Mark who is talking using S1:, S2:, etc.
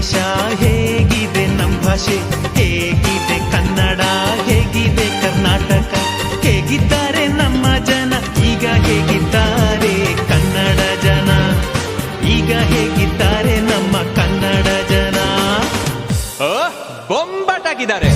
S1: ದೇಶ, ಹೇಗಿದೆ ನಮ್ಮ ಭಾಷೆ, ಹೇಗಿದೆ ಕನ್ನಡ, ಹೇಗಿದೆ ಕರ್ನಾಟಕ, ಹೇಗಿದ್ದಾರೆ ನಮ್ಮ ಜನ, ಈಗ ಹೇಗಿದ್ದಾರೆ ಕನ್ನಡ ಜನ, ಈಗ ಹೇಗಿದ್ದಾರೆ ನಮ್ಮ ಕನ್ನಡ ಜನ.
S2: ಬೊಂಬಾಟಾಗಿದ್ದಾರೆ.